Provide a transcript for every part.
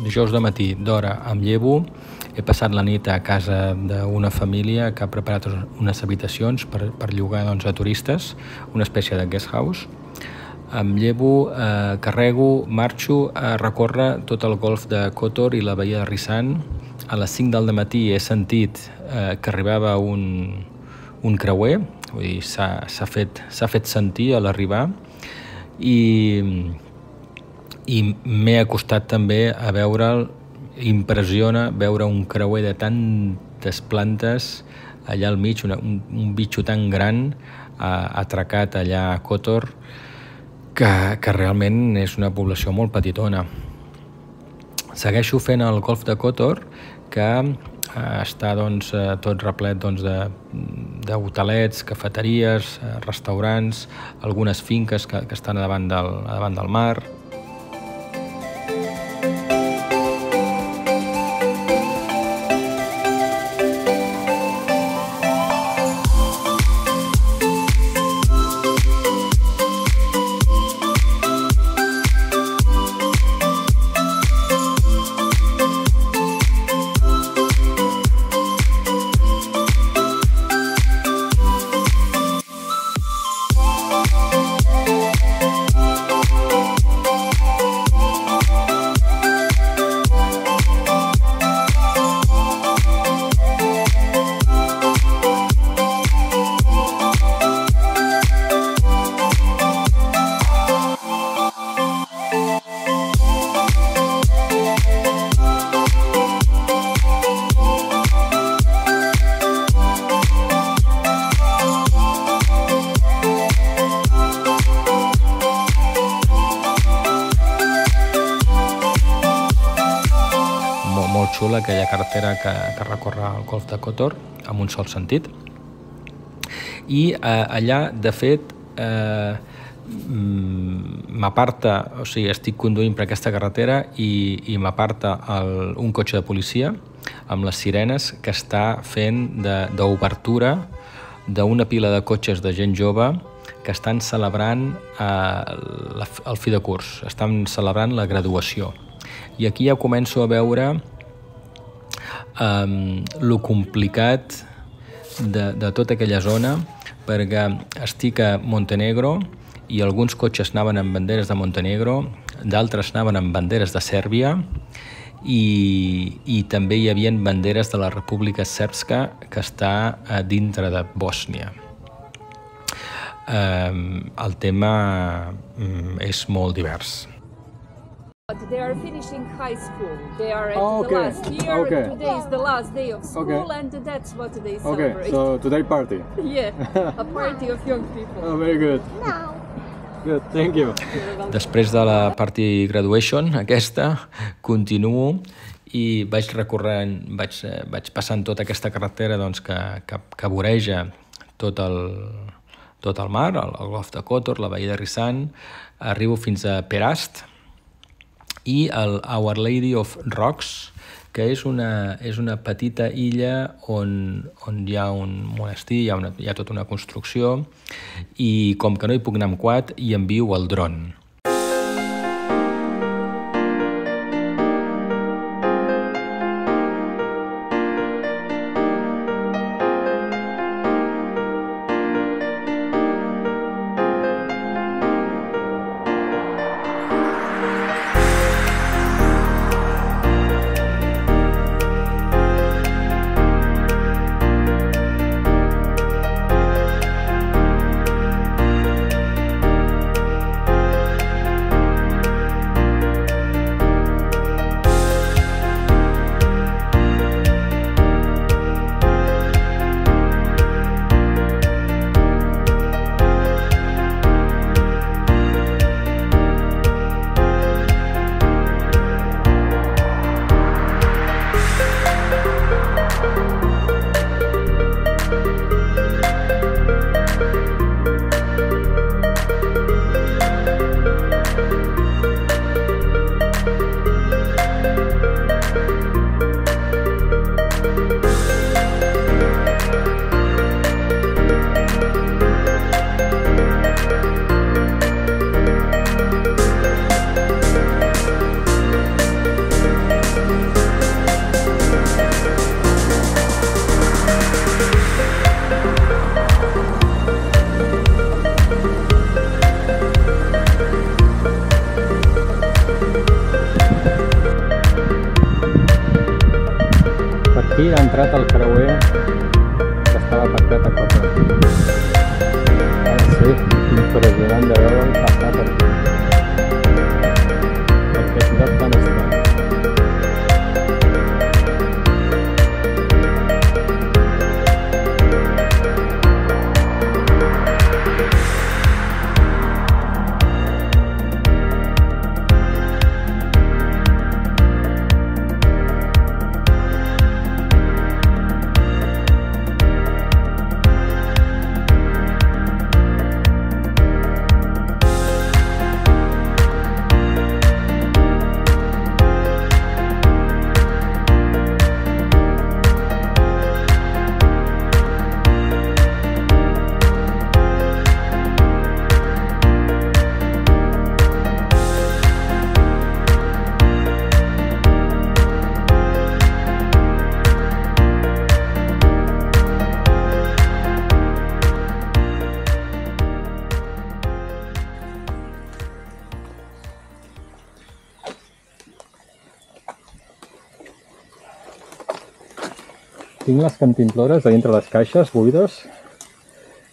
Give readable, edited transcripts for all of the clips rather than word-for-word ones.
Dijous de matí d'hora em llevo, he passat la nit a casa d'una família que ha preparat unes habitacions per llogar a turistes, una espècie de guest house. Em llevo, carrego, marxo a recórrer tot el golf de Kotor i la bahia de Rizal. A les 5 del matí he sentit que arribava un creuer, vull dir, s'ha fet sentir a l'arribar, i m'he acostat també a veure'l. Impressiona veure un creuer de tantes plantes allà al mig, un bitxo tan gran atracat allà a Kotor, que realment és una població molt petitona. Segueixo fent el golf de Kotor, que està tot replet d'hotelets, cafeteries, restaurants, algunes finques que estan davant del mar. Xula aquella carretera que recorre el golf de Kotor amb un sol sentit. I allà, de fet, m'aparta, o sigui, estic conduint per aquesta carretera i m'aparta un cotxe de policia amb les sirenes que està fent d'obertura d'una pila de cotxes de gent jove que estan celebrant el fi de curs, estan celebrant la graduació. I aquí ja començo a veure lo complicat de tota aquella zona, perquè estic a Montenegro i alguns cotxes anaven amb banderes de Montenegro, d'altres anaven amb banderes de Sèrbia i també hi havia banderes de la República Srpska que està dintre de Bòsnia. El tema és molt divers. They are finishing high school. They are at the last year. Okay. Today is the last day of school, and that's what they celebrate. Okay, so today party. Yeah, a party of young people. Oh, very good. No. Good, thank you. Després de la party graduation, aquesta, continuo i vaig passant tota aquesta carretera que voreja tot el mar, el golf de Kotor, la bahia de Rizal. Arribo fins a Perast i el Our Lady of Rocks, que és una petita illa on hi ha un monestir, hi ha tota una construcció, i com que no hi puc anar amb quad, hi envio el dron. aquí ha entrat el creuer que estava pactat a Cota. Sí, impressionant de veure'l passar per aquí. Per que ciutat tan estranya. Tinc les cantimplores a dintre les caixes buides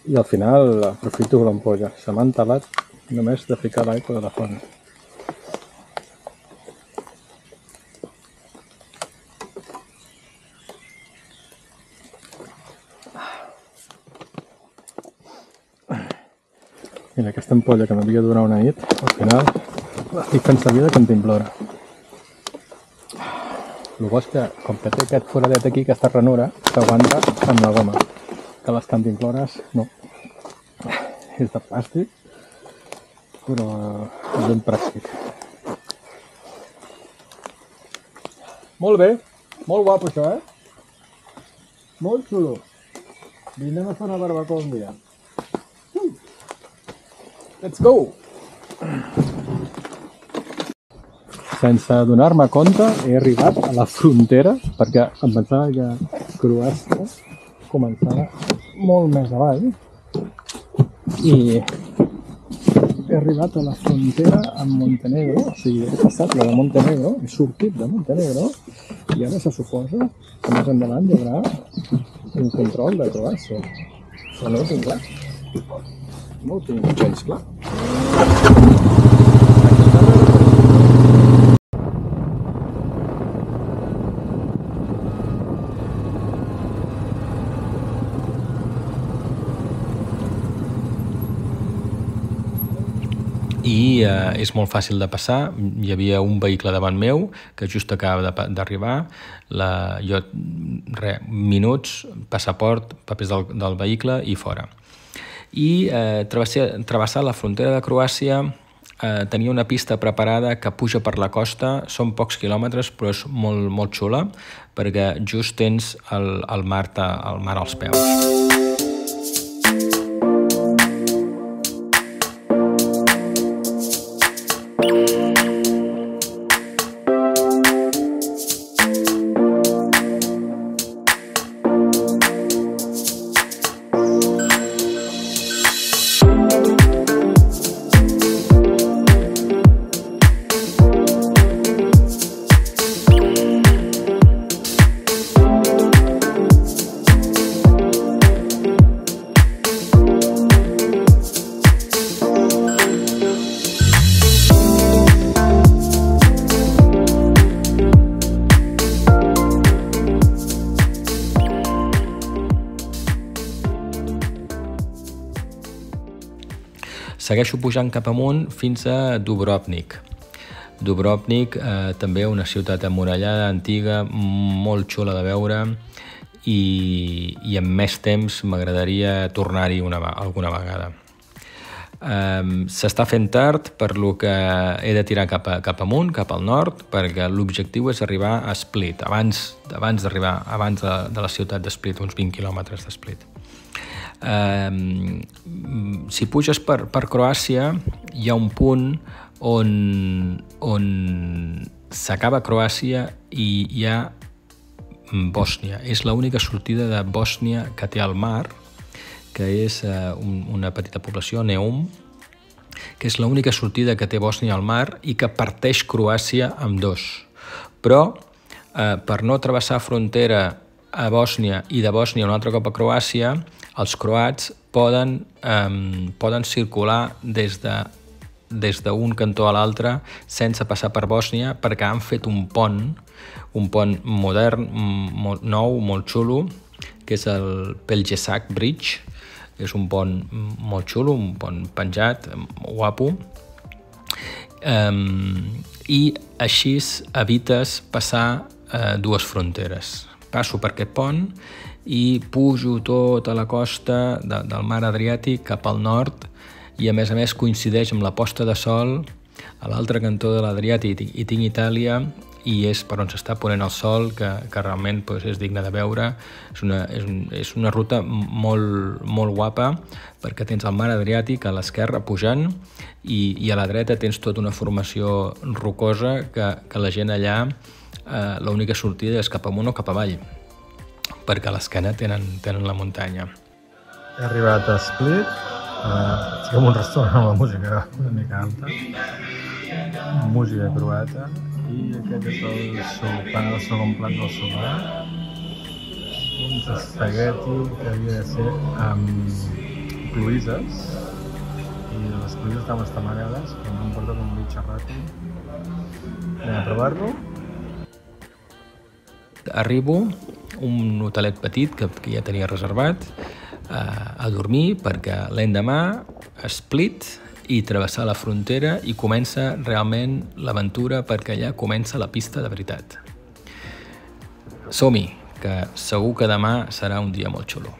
i al final aprofito l'ampolla. Se m'ha entelat només de ficar l'aigua de la font. Mira, aquesta ampolla que m'havia de durar una nit, al final l'estic fent servir de cantimplora. El bo és que, com que té aquest foradet aquí, aquesta ranura, s'aguanta amb la goma. Que les cantimplores, no. És de plàstic, però és ben pràctic. Molt bé, molt guapo això, Molt xulo. Vinem a fer una barbacoa un dia. Let's go! Sense donar-me compte, he arribat a la frontera, perquè em pensava que Croàcia començava molt més avall, i he arribat a la frontera amb Montenegro, o sigui, he passat la de Montenegro, he sortit de Montenegro, i ara se suposa que més endavant hi haurà un control de Croàcia. Però no ho tinc clar. No ho tinc gens clar. I és molt fàcil de passar. Hi havia un vehicle davant meu que just acaba d'arribar. Jo, minuts, passaport, papers del vehicle i fora. I travessar la frontera de Croàcia, tenia una pista preparada que puja per la costa, són pocs quilòmetres però és molt, molt xula perquè just tens el mar als peus. Segueixo pujant cap amunt fins a Dubrovnik. Dubrovnik, també una ciutat emmurallada, antiga, molt xula de veure i amb més temps m'agradaria tornar-hi alguna vegada. S'està fent tard, per lo que he de tirar cap amunt, cap al nord, perquè l'objectiu és arribar a Split, abans de la ciutat de Split, uns 20 quilòmetres de Split. Si puges per Croàcia, hi ha un punt on s'acaba Croàcia i hi ha Bòsnia. És l'única sortida de Bòsnia que té al mar, que és una petita població, Neum, que és l'única sortida que té Bòsnia al mar i que parteix Croàcia amb dos. Però per no travessar frontera a Bòsnia i de Bòsnia un altre cop a Croàcia, els croats poden circular des d'un cantó a l'altre sense passar per Bòsnia, perquè han fet un pont modern, nou, molt xulo, que és el Pelješac Bridge. És un pont molt xulo, un pont penjat, guapo, i així evites passar dues fronteres. Passo per aquest pont i pujo tota la costa del mar Adriàtic cap al nord, i a més coincideix amb la posta de sol a l'altre cantó de l'Adriàtic, i tinc Itàlia, i és per on s'està ponent el sol, que realment és digne de veure. És una ruta molt guapa, perquè tens el mar Adriàtic a l'esquerra pujant, i a la dreta tens tota una formació rocosa que la gent allà, l'única sortida és cap amunt o cap avall, perquè a l'esquena tenen la muntanya. He arribat a Split, estic en un restaurant amb la música una mica alta, música croata, i aquest és el sopar, el segon plat del sopar, uns espagueti que havia de ser amb cloïsses, i les cloïsses estaven estamagades, però m'han portat un bitxarraco. Anem a provar-lo. Arribo, un hotelet petit que ja tenia reservat, a dormir, perquè l'endemà Split i travessar la frontera, i comença realment l'aventura, perquè allà comença la pista de veritat. Som-hi, que segur que demà serà un dia molt xulo.